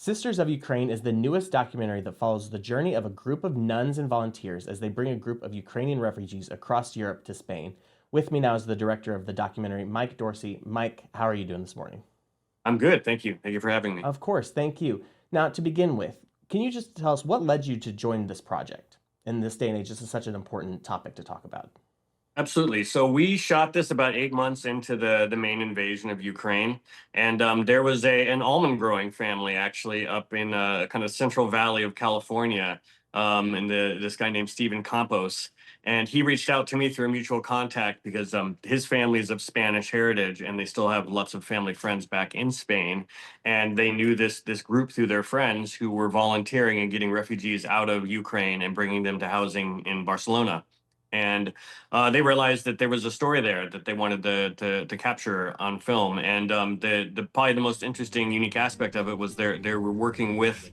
Sisters of Ukraine is the newest documentary that follows the journey of a group of nuns and volunteers as they bring a group of Ukrainian refugees across Europe to Spain. With me now is the director of the documentary, Mike Dorsey. Mike, how are you doing this morning? I'm good. Thank you. Thank you for having me. Of course, thank you. Now, to begin with, can you just tell us what led you to join this project? In this day and age, this is such an important topic to talk about. Absolutely. So we shot this about 8 months into the main invasion of Ukraine, and there was an almond growing family actually up in kind of Central Valley of California, and this guy named Stephen Campos, and he reached out to me through a mutual contact because his family is of Spanish heritage, and they still have lots of family friends back in Spain, and they knew this group through their friends who were volunteering and getting refugees out of Ukraine and bringing them to housing in Barcelona. And they realized that there was a story there that they wanted to capture on film. And the probably the most interesting, unique aspect of it was they were working with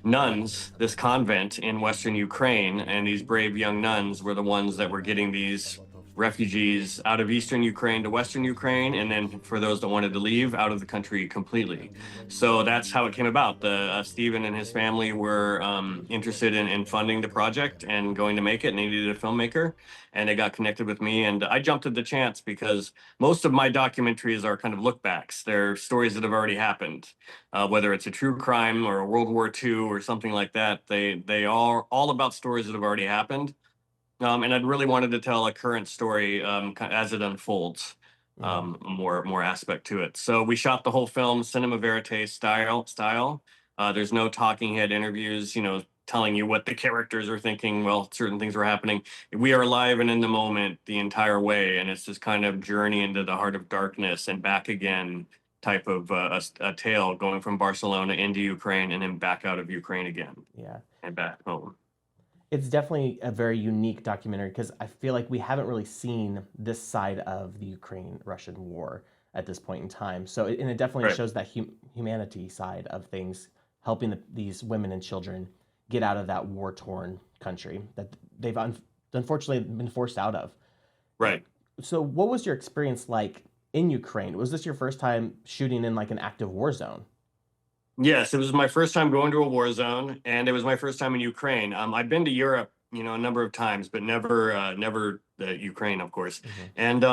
nuns, this convent in Western Ukraine, and these brave young nuns were the ones that were getting these refugees out of Eastern Ukraine to Western Ukraine, and then for those that wanted to leave, out of the country completely. So that's how it came about. The Stephen and his family were interested in funding the project and going to make it, and they needed a filmmaker, and they got connected with me, and I jumped at the chance because most of my documentaries are kind of look backs. They're stories that have already happened, whether it's a true crime or a World War II or something like that. They are all about stories that have already happened, and I'd really wanted to tell a current story as it unfolds, Mhm. more aspect to it. So we shot the whole film cinema verite style. There's no talking head interviews, telling you what the characters are thinking while certain things were happening. We are live and in the moment the entire way, and it's this kind of journey into the heart of darkness and back again type of a tale going from Barcelona into Ukraine and then back out of Ukraine again Yeah. and back home. It's definitely a very unique documentary because I feel like we haven't really seen this side of the Ukraine-Russian war at this point in time. And it definitely Right. shows that humanity side of things, helping these women and children get out of that war-torn country that they've unfortunately been forced out of. Right. So, what was your experience like in Ukraine? Was this your first time shooting in like an active war zone? Yes, it was my first time going to a war zone, and it was my first time in Ukraine. I've been to Europe, a number of times, but never the Ukraine, of course. Hmm. And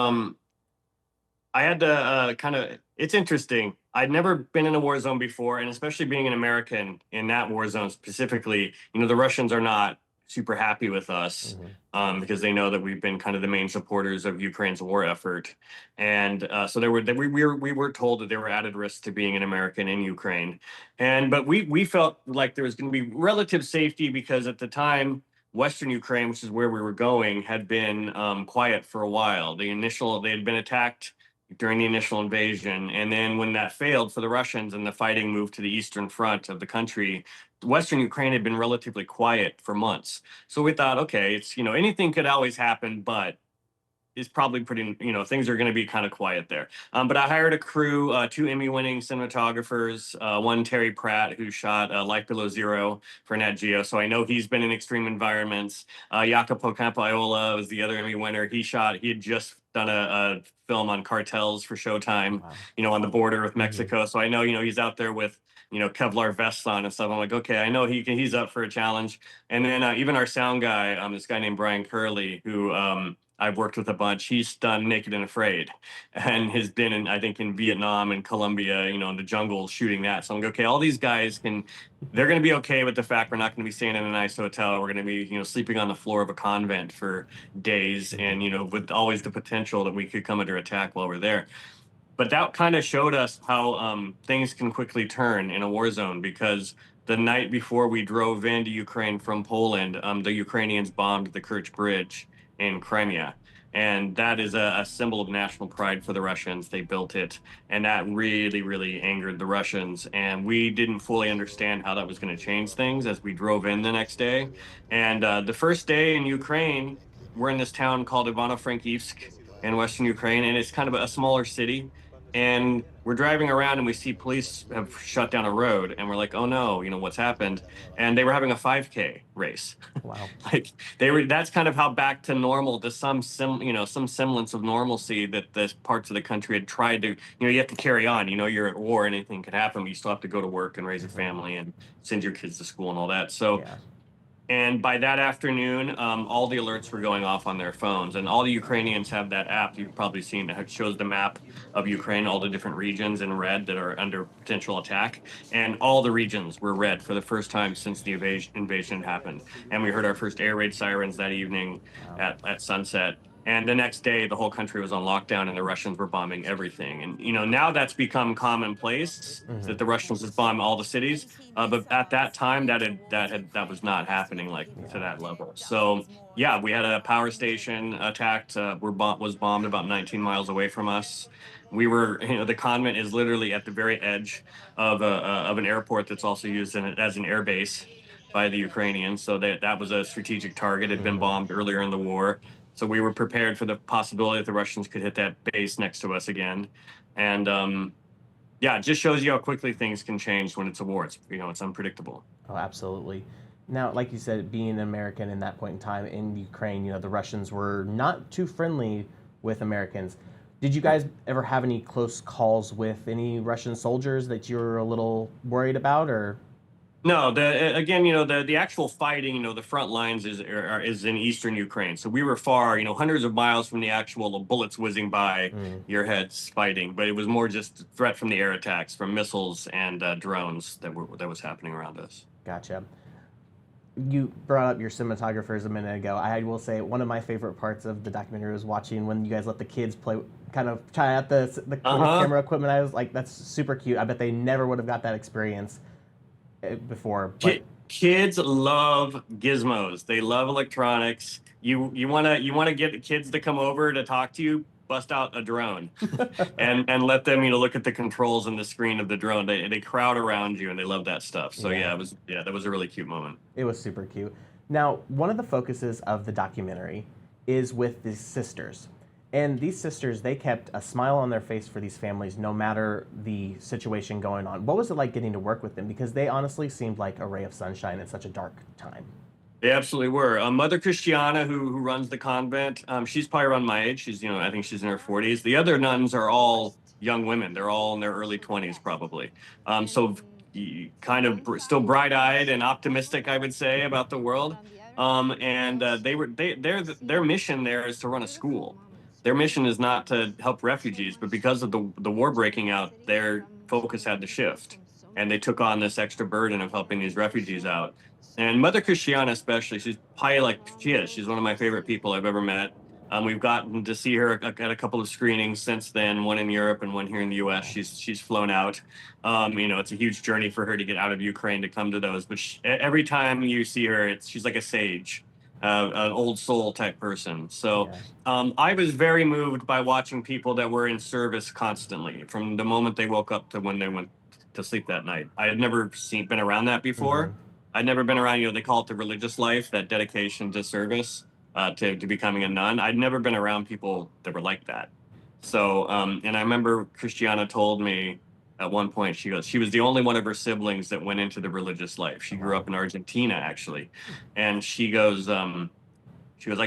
I had to kind of. It's interesting. I'd never been in a war zone before, and especially being an American in that war zone specifically, the Russians are not super happy with us Hmm. because they know that we've been kind of the main supporters of Ukraine's war effort, and so there were we were told that there were added risks to being an American in Ukraine, but we felt like there was going to be relative safety because at the time. Western Ukraine, which is where we were going, had been quiet for a while. They had been attacked during the initial invasion. And then when that failed for the Russians and the fighting moved to the eastern front of the country, Western Ukraine had been relatively quiet for months. So we thought, okay, anything could always happen, but it's probably pretty, things are going to be kind of quiet there. But I hired a crew, two Emmy-winning cinematographers, one Terry Pratt, who shot Life Below Zero for Nat Geo. So I know he's been in extreme environments. Jacopo Campaiola was the other Emmy winner. He had just done a film on cartels for Showtime, Wow. on the border with Hmm. Mexico. So I know, he's out there with, Kevlar vests on and stuff. I'm like, okay, I know he's up for a challenge. And then even our sound guy, this guy named Brian Curley, who I've worked with a bunch. He's done Naked and Afraid, and has been in, I think, in Vietnam and Colombia, in the jungle shooting that. So I'm like, okay, all these guys they're going to be okay with the fact we're not going to be staying in a nice hotel. We're going to be, sleeping on the floor of a convent for days, Hmm. and with always the potential that we could come under attack while we're there. But that kind of showed us how things can quickly turn in a war zone because the night before we drove into Ukraine from Poland, the Ukrainians bombed the Kerch Bridge in Crimea. And that is a symbol of national pride for the Russians. They built it. And that really, really angered the Russians. And we didn't fully understand how that was going to change things as we drove in the next day. And the first day in Ukraine, we're in this town called Ivano-Frankivsk in Western Ukraine. And it's kind of a smaller city, and we're driving around and we see police have shut down a road, and we're like, oh no, what's happened? And they were having a 5K race. Wow. Like that's kind of how back to normal, to some semblance of normalcy that the parts of the country had tried to, you have to carry on. You're at war, anything could happen, but you still have to go to work and raise a family and send your kids to school and all that. So, Yeah. and by that afternoon, all the alerts were going off on their phones, and all the Ukrainians have that app. You've probably seen it. It shows the map of Ukraine, all the different regions in red that are under potential attack, and all the regions were red for the first time since the invasion happened. And we heard our first air raid sirens that evening at sunset. And the next day, the whole country was on lockdown, and the Russians were bombing everything. And now that's become commonplace that the Russians just bomb all the cities. But at that time, that was not happening to that level. So yeah, we had a power station attacked. Was bombed about 19 miles away from us. We were, the convent is literally at the very edge of an airport that's also used as an air base by the Ukrainians. So that was a strategic target. It had been bombed earlier in the war. So we were prepared for the possibility that the Russians could hit that base next to us again. And yeah, it just shows you how quickly things can change when it's a war. It's unpredictable. Oh, absolutely. Now, like you said, being an American in that point in time in Ukraine, the Russians were not too friendly with Americans. Did you guys ever have any close calls with any Russian soldiers that you're a little worried about, or? No, the actual fighting, the front lines is in eastern Ukraine. So we were far, hundreds of miles from the actual bullets whizzing by your heads fighting. But it was more just threat from the air attacks, from missiles and drones that was happening around us. Gotcha. You brought up your cinematographers a minute ago. I will say one of my favorite parts of the documentary was watching when you guys let the kids play, kind of try out the camera equipment. I was like, that's super cute. I bet they never would have got that experience before. But kids love gizmos. They love electronics. You wanna get the kids to come over to talk to you, bust out a drone and let them look at the controls and the screen of the drone. They crowd around you and they love that stuff. So that was a really cute moment. It was super cute. Now, one of the focuses of the documentary is with these sisters. And these sisters, they kept a smile on their face for these families no matter the situation going on. What was it like getting to work with them? Because they honestly seemed like a ray of sunshine in such a dark time. They absolutely were. Mother Christiana, who runs the convent, she's probably around my age. She's, I think she's in her 40s. The other nuns are all young women. They're all in their early 20s, probably. So kind of still bright-eyed and optimistic, I would say, about the world. Their mission there is to run a school. Their mission is not to help refugees, but because of the war breaking out, their focus had to shift. And they took on this extra burden of helping these refugees out. And Mother Christiana especially, she's probably she's one of my favorite people I've ever met. We've gotten to see her at a couple of screenings since then, one in Europe and one here in the US. She's flown out. It's a huge journey for her to get out of Ukraine to come to those. But every time you see her, she's like a sage. An old soul type person. So I was very moved by watching people that were in service constantly from the moment they woke up to when they went to sleep that night. I had never been around that before. I'd never been around, they call it the religious life, that dedication to service, to becoming a nun. I'd never been around people that were like that. So, and I remember Christiana told me at one point, she was the only one of her siblings that went into the religious life. She grew up in Argentina, actually. And she goes, I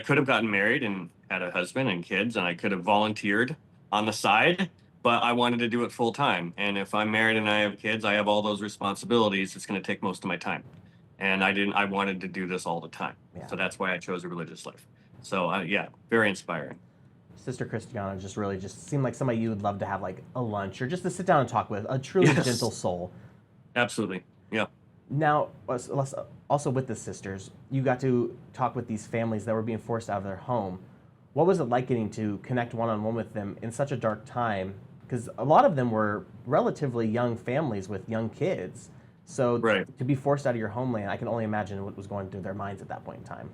could have gotten married and had a husband and kids, and I could have volunteered on the side, but I wanted to do it full time. And if I'm married and I have kids, I have all those responsibilities. It's going to take most of my time. And I wanted to do this all the time. Yeah. So that's why I chose a religious life. So very inspiring. Sister Christiana just seemed like somebody you would love to have like a lunch or just to sit down and talk with, a truly gentle soul. Absolutely. Yeah. Now, also with the sisters, you got to talk with these families that were being forced out of their home. What was it like getting to connect one-on-one with them in such a dark time? Because a lot of them were relatively young families with young kids. So to be forced out of your homeland, I can only imagine what was going through their minds at that point in time.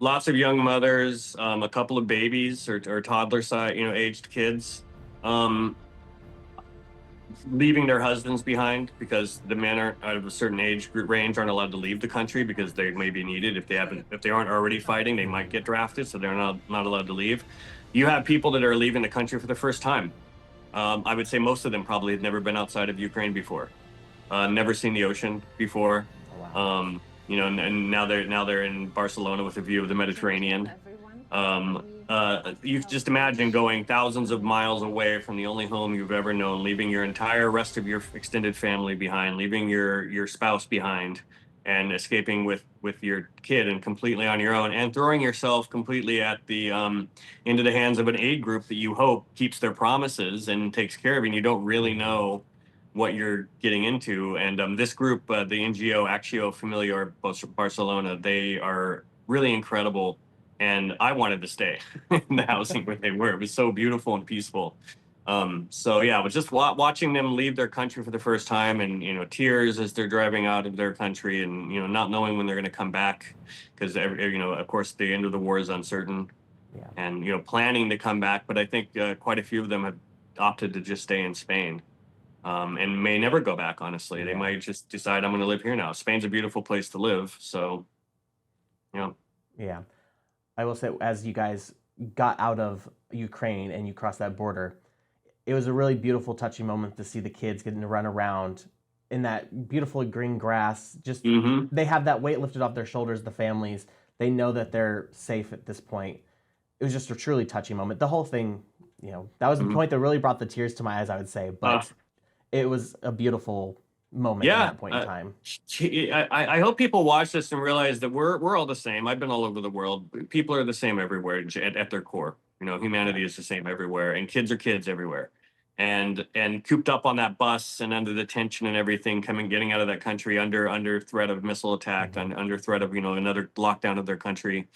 Lots of young mothers, a couple of babies or toddler aged kids, leaving their husbands behind because the men are out of a certain age group range aren't allowed to leave the country because they may be needed. If they aren't already fighting, they might get drafted, so they're not allowed to leave. You have people that are leaving the country for the first time. I would say most of them probably had never been outside of Ukraine before, never seen the ocean before. Oh, wow. And now they're in Barcelona with a view of the Mediterranean. You just imagine going thousands of miles away from the only home you've ever known, leaving your entire rest of your extended family behind, leaving your spouse behind, and escaping with your kid and completely on your own, and throwing yourself completely at the into the hands of an aid group that you hope keeps their promises and takes care of you, and you don't really know what you're getting into. And this group, the NGO Actio Familiar Barcelona, they are really incredible. And I wanted to stay in the housing where they were. It was so beautiful and peaceful. So yeah, it was just watching them leave their country for the first time, and tears as they're driving out of their country, and not knowing when they're going to come back, because of course the end of the war is uncertain, Yeah. and planning to come back. But I think quite a few of them have opted to just stay in Spain, and may never go back. Honestly, they Yeah. might just decide, I'm going to live here now. Spain's a beautiful place to live, so Yeah. I will say, as you guys got out of Ukraine and you crossed that border, it was a really beautiful, touching moment to see the kids getting to run around in that beautiful green grass. Just they have that weight lifted off their shoulders, the families. They know that they're safe at this point. It was just a truly touching moment. The whole thing, that was the point that really brought the tears to my eyes, I would say. But it was a beautiful moment at that point in time. I hope people watch this and realize that we're all the same. I've been all over the world. People are the same everywhere at their core. Humanity is the same everywhere, and kids are kids everywhere. And cooped up on that bus and under the tension and everything, getting out of that country under threat of missile attack, under threat of another lockdown of their country.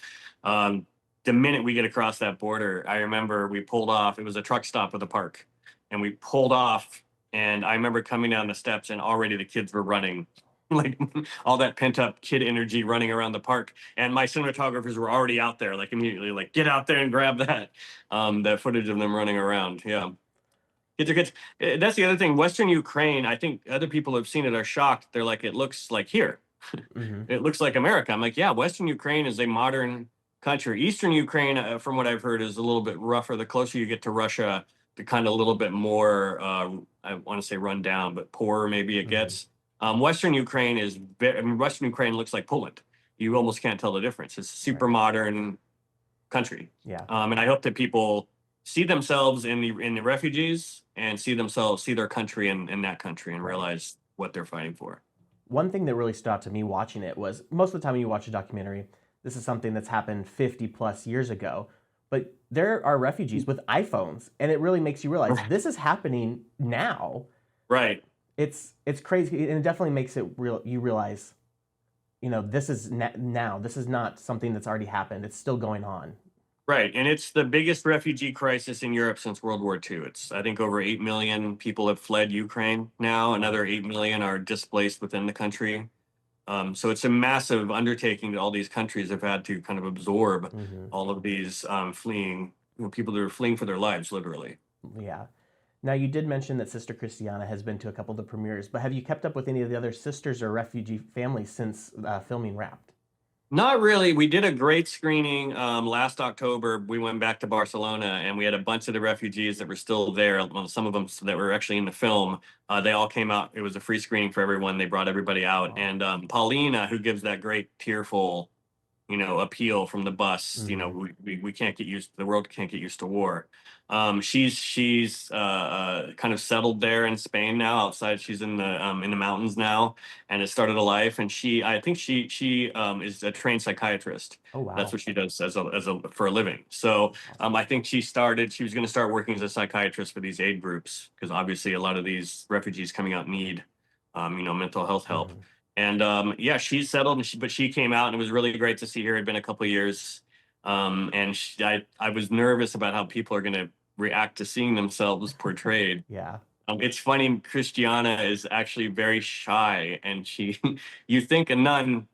The minute we get across that border, I remember we pulled off. It was a truck stop at the park, and we pulled off. And I remember coming down the steps, and already the kids were running, like all that pent up kid energy running around the park. And my cinematographers were already out there, like immediately, like, get out there and grab that footage of them running around. Yeah. Kids are kids. That's the other thing. Western Ukraine, I think other people have seen it, are shocked. They're like, it looks like here. It looks like America. I'm like, yeah, Western Ukraine is a modern country. Eastern Ukraine, from what I've heard, is a little bit rougher. The closer you get to Russia, the kind of a little bit more, I want to say run down, but poorer maybe it gets. Western Ukraine Western Ukraine looks like Poland. You almost can't tell the difference. It's a super modern country. Yeah. And I hope that people see themselves in the refugees, and see their country in that country, and realize what they're fighting for. One thing that really stood out to me watching it was, most of the time when you watch a documentary, this is something that's happened 50 plus years ago, but there are refugees with iPhones, and it really makes you realize this is happening now. Right. It's crazy, and it definitely makes it real. You realize, this is now. This is not something that's already happened. It's still going on. Right. And it's the biggest refugee crisis in Europe since World War II. It's, I think, over 8 million people have fled Ukraine now. Another 8 million are displaced within the country. So it's a massive undertaking that all these countries have had to kind of absorb all of these fleeing, people that are fleeing for their lives, literally. Yeah. Now, you did mention that Sister Christiana has been to a couple of the premieres, but have you kept up with any of the other sisters or refugee families since filming Wrapped? Not really. We did a great screening last October. We went back to Barcelona, and we had a bunch of the refugees that were still there. Well, some of them that were actually in the film. They all came out. It was a free screening for everyone. They brought everybody out. And Paulina, who gives that great tearful, appeal from the bus, we can't get used, the world can't get used to war. She's kind of settled there in Spain now. Outside, she's in the mountains now, and has started a life. And I think she is a trained psychiatrist. Oh, wow. That's what she does for a living. So I think she was going to start working as a psychiatrist for these aid groups, because obviously a lot of these refugees coming out need mental health help. And she's settled, but she came out, and it was really great to see her. It had been a couple of years. And I was nervous about how people are going to react to seeing themselves portrayed. Yeah. It's funny, Christiana is actually very shy, and you think a nun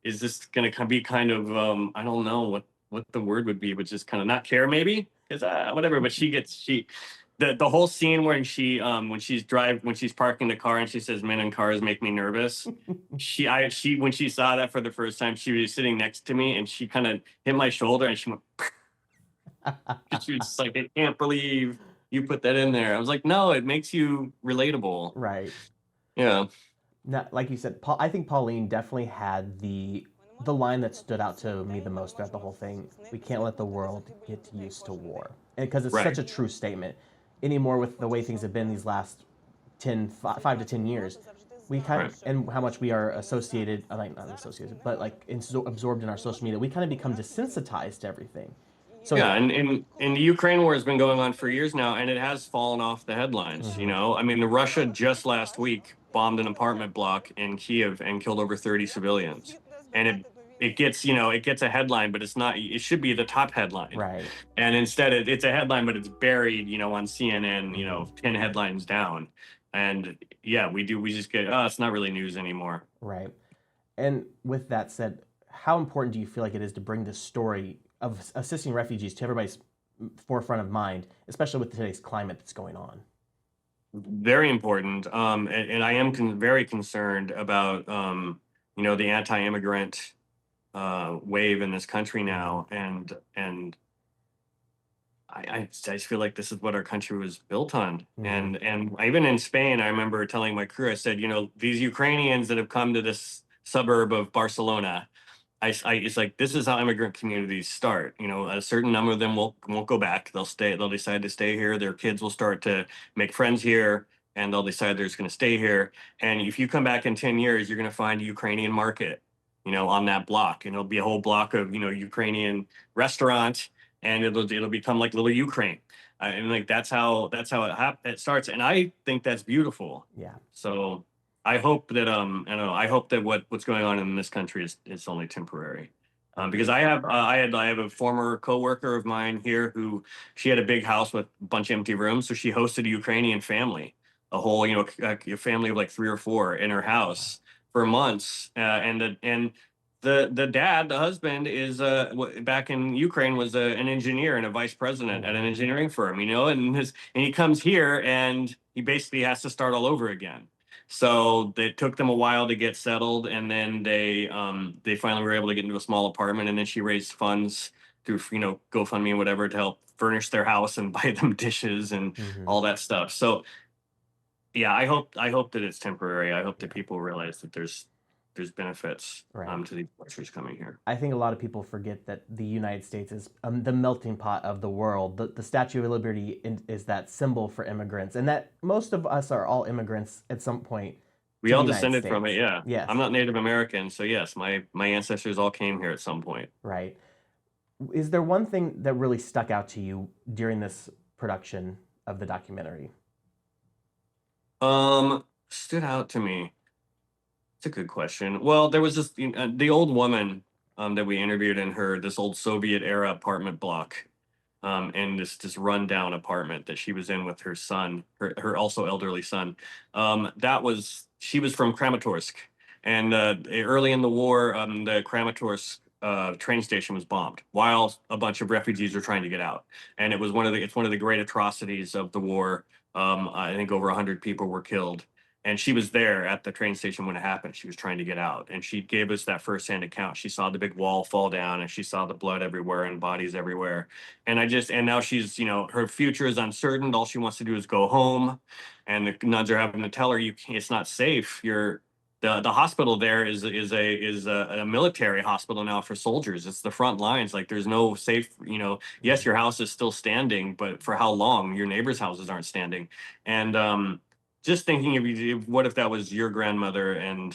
is just going to be kind of, I don't know what the word would be, but just kind of not care maybe, because whatever. But the whole scene when she's parking the car and she says, "Men in cars make me nervous." When she saw that for the first time, she was sitting next to me, and she kind of hit my shoulder, and she went. She was just like, "I can't believe you put that in there. I was like, no, it makes you relatable. Right. Yeah. Not, like you said, I think Pauline definitely had the line that stood out to me the most throughout the whole thing. We can't let the world get used to war, and because it's Right. such a true statement. Anymore with the way things have been these last 5 to 10 years, we kind Right. of, and how much we are associated, like not associated, but like absorbed in our social media, we kind of become desensitized to everything. So, Yeah, and the Ukraine war has been going on for years now, and it has fallen off the headlines. mhm, I mean, Russia just last week bombed an apartment block in Kiev and killed over 30 civilians. And it gets, it gets a headline, but it's not. It should be the top headline, right, and instead it's a headline, but it's buried, on CNN, mhm, 10 headlines down. And yeah, we just get, oh, it's not really news anymore. right. And with that said, how important do you feel like it is to bring this story of assisting refugees to everybody's forefront of mind, especially with today's climate that's going on? Very important. And I am very concerned about, the anti-immigrant wave in this country Mm-hmm. now, and I just feel like this is what our country was built on. Mm-hmm. And even in Spain, I remember telling my crew, I said, these Ukrainians that have come to this suburb of Barcelona, it's like this is how immigrant communities start. A certain number of them won't go back. They'll stay. They'll decide to stay here. Their kids will start to make friends here, and they'll decide they're just going to stay here. And if you come back in 10 years, you're going to find a Ukrainian market, on that block, and it'll be a whole block of Ukrainian restaurants, and it'll become like little Ukraine. And like that's how it starts. And I think that's beautiful. Yeah. So I hope that I don't know. I hope that what's going on in this country is only temporary. Because Agreed. I have a former coworker of mine here who she had a big house with a bunch of empty rooms, so she hosted a Ukrainian family, a whole a family of like three or four in her house for months, and the dad, the husband, is back in Ukraine, was an engineer and a vice president at an Mm-hmm. engineering firm, and he comes here and he basically has to start all over again. So it took them a while to get settled, and then they finally were able to get into a small apartment, and then she raised funds through GoFundMe and whatever to help furnish their house and buy them dishes and Mm-hmm. all that stuff. So yeah, I hope that it's temporary. I hope that Yeah. people realize that there's benefits Right. to these countries coming here. I think a lot of people forget that the United States is the melting pot of the world. The Statue of Liberty is that symbol for immigrants, and that most of us are all immigrants at some point We to the all United descended from it, States. yeah. I'm Yes, not Native American, so yes, my ancestors all came here at some point. right. Is there one thing that really stuck out to you during this production of the documentary? Stood out to me. It's a good question. Well, there was the old woman that we interviewed in this old Soviet era apartment block, and this rundown apartment that she was in with her son, her also elderly son. She was from Kramatorsk, and early in the war, the Kramatorsk train station was bombed while a bunch of refugees were trying to get out, and it's one of the great atrocities of the war. I think over 100 people were killed, and she was there at the train station when it happened. She was trying to get out, and she gave us that firsthand account. She saw the big wall fall down, and she saw the blood everywhere and bodies everywhere. And now she's, her future is uncertain. All she wants to do is go home, and the nuns are having to tell her, it's not safe. The hospital there is a military hospital now for soldiers. It's the front lines. Like there's no safe. Yes, Mm-hmm. your house is still standing, but for how long? Your neighbors' houses aren't standing, and just thinking what if that was your grandmother and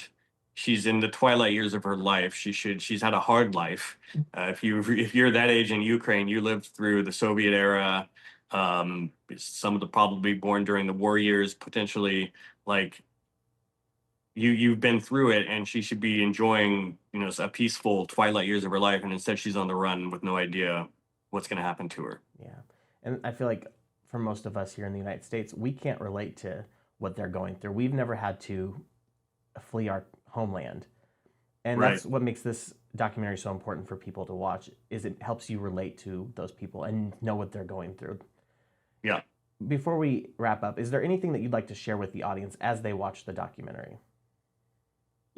she's in the twilight years of her life. She's had a hard life. If you're that age in Ukraine, you lived through the Soviet era. Some of the probably born during the war years, potentially. Like you've been through it, and she should be enjoying a peaceful twilight years of her life, and instead she's on the run with no idea what's going to happen to her. Yeah. And I feel like for most of us here in the United States, we can't relate to what they're going through. We've never had to flee our homeland. And Right. that's what makes this documentary so important for people to watch is it helps you relate to those people and know what they're going through. Yeah. Before we wrap up, is there anything that you'd like to share with the audience as they watch the documentary?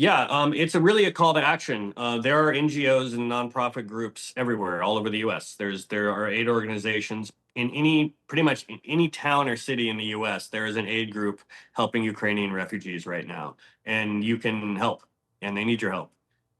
Yeah, it's really a call to action. There are NGOs and nonprofit groups everywhere, all over the U.S. There are aid organizations in pretty much in any town or city in the U.S. There is an aid group helping Ukrainian refugees right now, and you can help, and they need your help,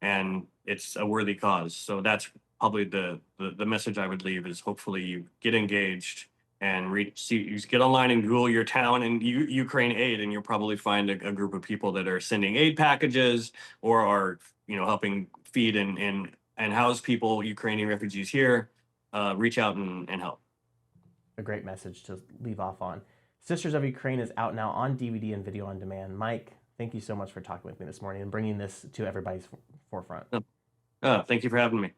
and it's a worthy cause. So that's probably the message I would leave is hopefully you get engaged and you get online and Google your town and Ukraine aid, and you'll probably find a group of people that are sending aid packages or are helping feed and house people, Ukrainian refugees here. Reach out and help. A great message to leave off on. Sisters of Ukraine is out now on DVD and video on demand. Mike, thank you so much for talking with me this morning and bringing this to everybody's forefront. Thank you for having me.